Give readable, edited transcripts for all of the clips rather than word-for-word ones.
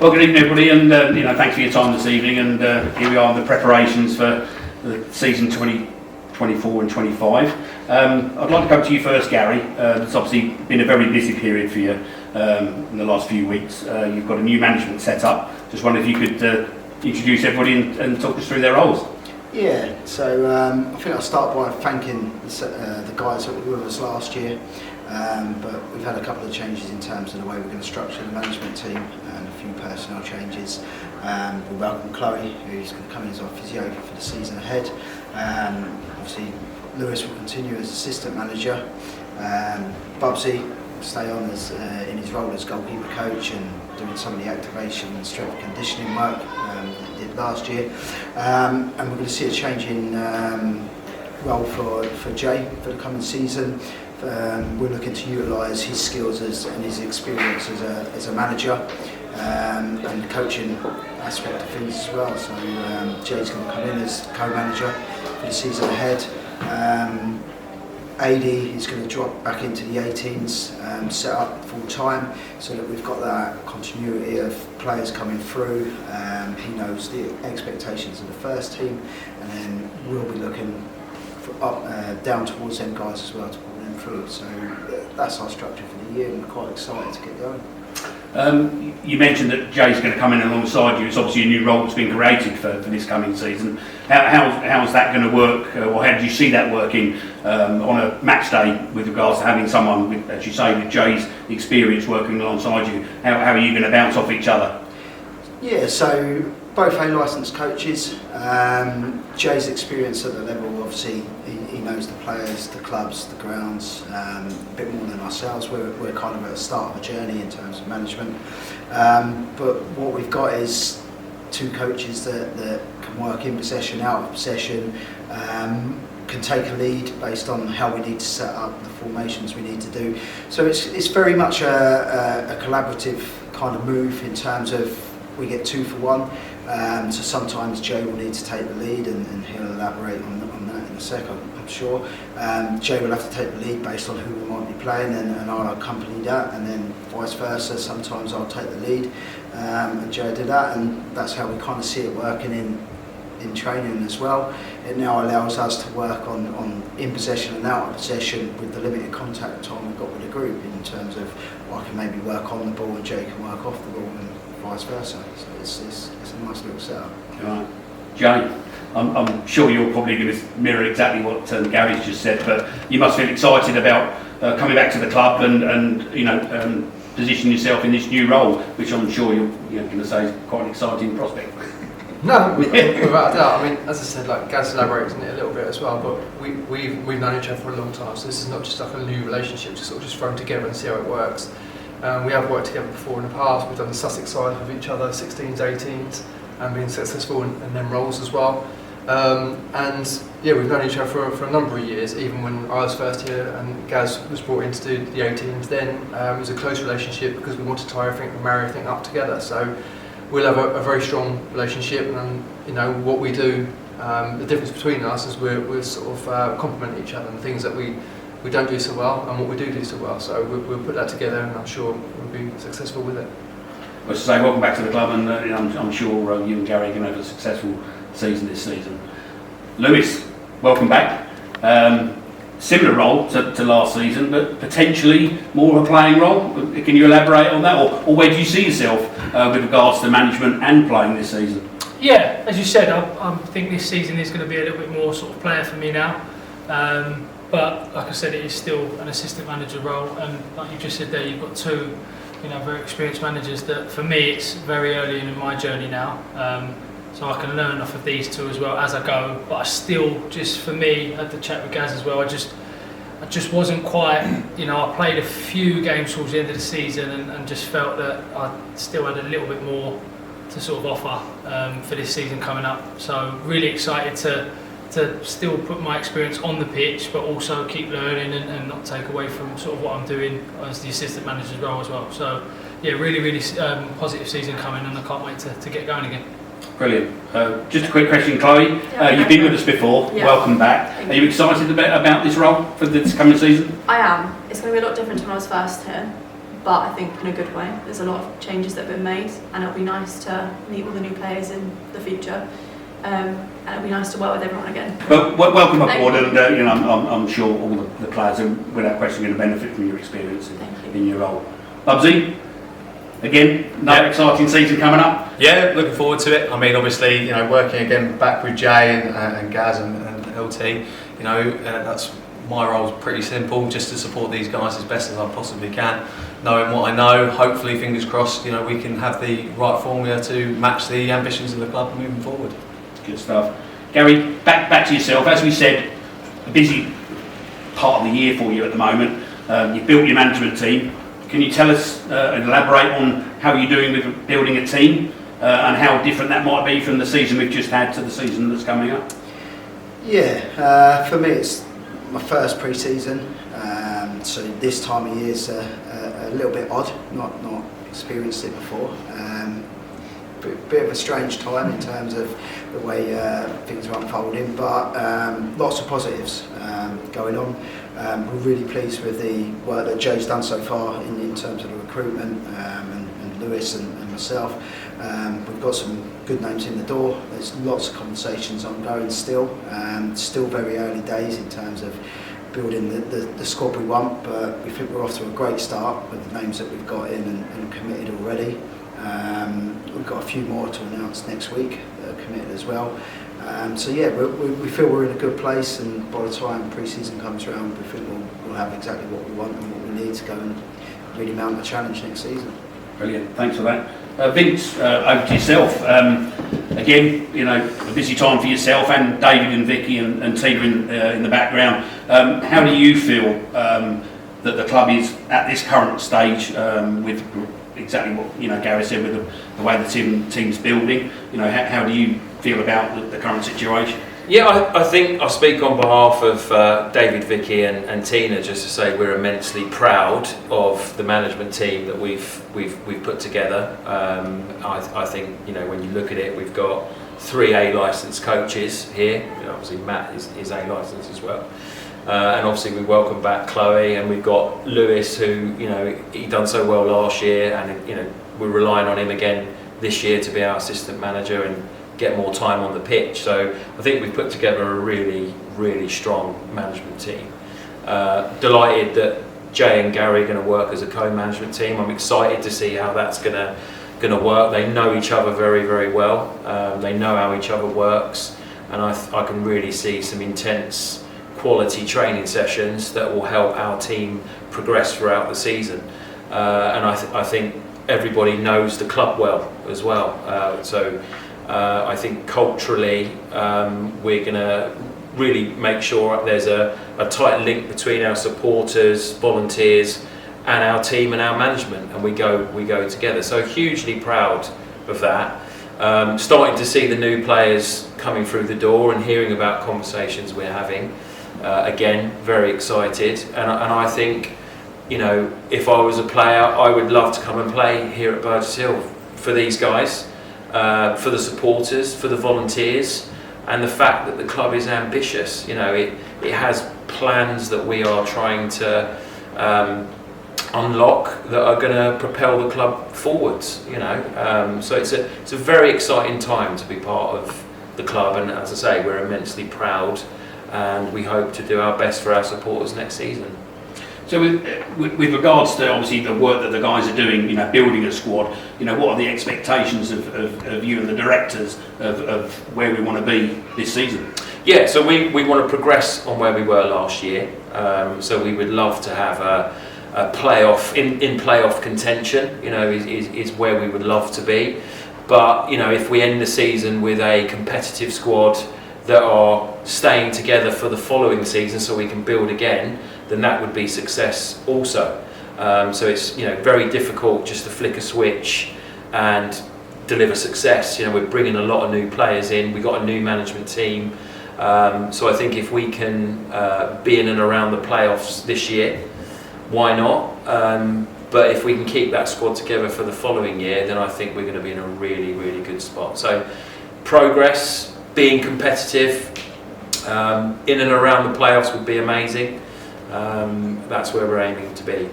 Well, good evening, everybody, and thanks for your time this evening. And here we are in the preparations for the season 2024 and 25. I'd like to come to you first, Gary. It's obviously been a very busy period for you in the last few weeks. You've got a new management set up. Just wonder if you could introduce everybody and talk us through their roles. Yeah, so I think I'll start by thanking the guys that were with us last year. But we've had a couple of changes in terms of the way we're going to structure the management team and a few personnel changes. We welcome Chloe, who's going to come in as our physio for the season ahead. Obviously, Lewis will continue as assistant manager. Bubsy will stay on as in his role as goalkeeper coach and doing some of the activation and strength conditioning work that he did last year. And we're going to see a change in role for Jay for the coming season. We're looking to utilise his skills and his experience as a manager and the coaching aspect of things as well. So Jay's going to come in as co-manager for the season ahead. AD is going to drop back into the 18s, set up full time, so that we've got that continuity of players coming through. He knows the expectations of the first team, and then we'll be looking down towards them guys as well to pull them through. So that's our structure for the year, and we're quite excited to get going. You mentioned that Jay's going to come in alongside you. It's obviously a new role that's been created for this coming season. How's that going to work, or how do you see that working on a match day with regards to having someone, with, as you say, with Jay's experience working alongside you? How are you going to bounce off each other? Yeah, so both A licensed coaches. Jay's experience at the level, obviously, he knows the players, the clubs, the grounds, a bit more than ourselves. We're kind of at the start of a journey in terms of management. But what we've got is two coaches that can work in possession, out of possession, can take a lead based on how we need to set up the formations we need to do. So it's very much a collaborative kind of move in terms of we get 2 for 1. So sometimes Jay will need to take the lead, and he'll elaborate on that in a sec, I'm sure. Jay will have to take the lead based on who we might be playing, and I'll accompany that, and then vice versa. Sometimes I'll take the lead and Jay did that, and that's how we kind of see it working in training as well. It now allows us to work on in possession and out of possession with the limited contact time we've got with the group, in terms of I can maybe work on the ball and Jay can work off the ball, and vice versa. So it's a nice little setup. Right. Jay, I'm sure you're probably going to mirror exactly what Gary's just said, but you must feel excited about coming back to the club and positioning yourself in this new role, which I'm sure you're going to say is quite an exciting prospect. No, without a doubt. I mean, as I said, like Gaz elaborated on it a little bit as well, but we've known each other for a long time, so this is not just like a new relationship, just sort of just thrown together and see how it works. We have worked together before in the past. We've done the Sussex side with each other, 16s, 18s, and been successful in them roles as well. And yeah, we've known each other for a number of years, even when I was first here and Gaz was brought in to do the 18s then. It was a close relationship because we wanted to tie everything and marry everything up together. So we'll have a very strong relationship, and what we do, the difference between us is we're sort of complement each other, and the things that we don't do so well and what we do so well. So we'll put that together, and I'm sure we'll be successful with it. Well, to say welcome back to the club, and I'm sure you and Gary are going to have a successful season this season. Lewis, welcome back. Similar role to last season, but potentially more of a playing role. Can you elaborate on that, or where do you see yourself with regards to management and playing this season? Yeah, as you said, I think this season is going to be a little bit more sort of player for me now. But like I said, it is still an assistant manager role, and like you just said there, you've got two, very experienced managers that, for me, it's very early in my journey now. So I can learn off of these two as well as I go. But I still, just for me, I had to chat with Gaz as well. I just wasn't quite, I played a few games towards the end of the season and just felt that I still had a little bit more to sort of offer for this season coming up. So really excited to still put my experience on the pitch, but also keep learning and not take away from sort of what I'm doing as the assistant manager's role as well. So yeah, really positive season coming, and I can't wait to get going again. Brilliant. Just a quick question, Chloe. You've been with us before. Yeah. Welcome back. Are you excited about this role for this coming season? I am. It's going to be a lot different to when I was first here. but I think in a good way. There's a lot of changes that have been made, and it'll be nice to meet all the new players in the future. And it'll be nice to work with everyone again. Well, welcome Thank aboard, you. and you know, I'm sure all the players are without question going to benefit from your experience Thank you. in your role. Bubsy, again, another exciting season coming up. Yeah, looking forward to it. I mean, obviously, you know, working again back with Jay and Gaz and LT, you know, that's my role's pretty simple, just to support these guys as best as I possibly can. Knowing what I know, hopefully, fingers crossed, you know, we can have the right formula to match the ambitions of the club moving forward. Good stuff. Gary, back to yourself. As we said, a busy part of the year for you at the moment. You've built your management team. Can you tell us and elaborate on how you're doing with building a team and how different that might be from the season we've just had to the season that's coming up? Yeah, for me it's my first pre-season, so this time of year is a little bit odd, not experienced it before. Bit of a strange time in terms of the way things are unfolding, but lots of positives going on. We're really pleased with the work that Jay's done so far in terms of the recruitment, and Lewis and myself. We've got some good names in the door. There's lots of conversations ongoing still. Still very early days in terms of building the squad we want, but we think we're off to a great start with the names that we've got in and committed already. We've got a few more to announce next week that are committed as well. So yeah, we feel we're in a good place, and by the time pre-season comes around, we think we'll have exactly what we want and what we need to go and really mount a challenge next season. Brilliant, thanks for that. Vince, over to yourself. Again, you know, a busy time for yourself and David and Vicky and Tina in the background. How do you feel that the club is at this current stage with exactly what Gary said with the way the team's building? You know, how do you feel about the current situation? Yeah, I think I speak on behalf of David, Vicky and Tina just to say we're immensely proud of the management team that we've put together. I think, you know, when you look at it, we've got 3 A licensed coaches here. You know, obviously Matt is A licensed as well. And obviously we welcome back Chloe, and we've got Lewis, who, you know, he done so well last year, and you know, we're relying on him again this year to be our assistant manager and get more time on the pitch. So I think we've put together a really, really strong management team. Delighted that Jay and Gary are going to work as a co-management team. I'm excited to see how that's going to work. They know each other very, very well. They know how each other works, and I can really see some intense quality training sessions that will help our team progress throughout the season. And I think everybody knows the club well as well. I think culturally we're going to really make sure there's a tight link between our supporters, volunteers and our team and our management, and we go together. So hugely proud of that. Starting to see the new players coming through the door and hearing about conversations we're having. Again, very excited, and I think, you know, if I was a player, I would love to come and play here at Burgess Hill for these guys, for the supporters, for the volunteers, and the fact that the club is ambitious. You know, it has plans that we are trying to unlock that are going to propel the club forwards. You know, so it's a very exciting time to be part of the club, and as I say, we're immensely proud. And we hope to do our best for our supporters next season. So with regards to obviously the work that the guys are doing, you know, building a squad, you know, what are the expectations of you and the directors of where we want to be this season? Yeah, so we want to progress on where we were last year. So we would love to have a playoff, in playoff contention, you know, is where we would love to be. But, you know, if we end the season with a competitive squad that are staying together for the following season so we can build again, then that would be success also. So it's, you know, very difficult just to flick a switch and deliver success. You know, we're bringing a lot of new players in, we've got a new management team. So I think if we can be in and around the playoffs this year, why not? But if we can keep that squad together for the following year, then I think we're going to be in a really, really good spot. So progress, being competitive in and around the playoffs would be amazing. That's where we're aiming to be.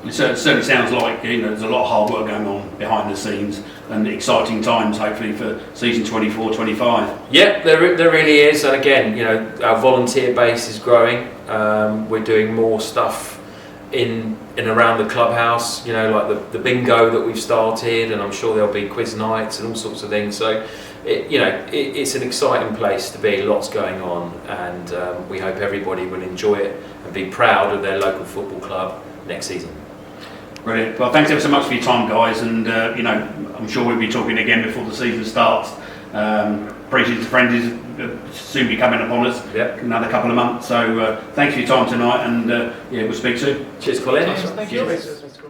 It certainly sounds like there's a lot of hard work going on behind the scenes and exciting times hopefully for season 24-25. Yeah, there really is, and again, our volunteer base is growing. We're doing more stuff in and around the clubhouse, like the bingo that we've started, and I'm sure there'll be quiz nights and all sorts of things. So, it's an exciting place to be. Lots going on, and we hope everybody will enjoy it and be proud of their local football club next season. Brilliant. Well, thanks ever so much for your time, guys, and I'm sure we'll be talking again before the season starts. Appreciate the Friendlies soon be coming upon us. Yep. Another couple of months. So thanks for your time tonight, and we'll speak soon. Cheers, Colin. Thank you.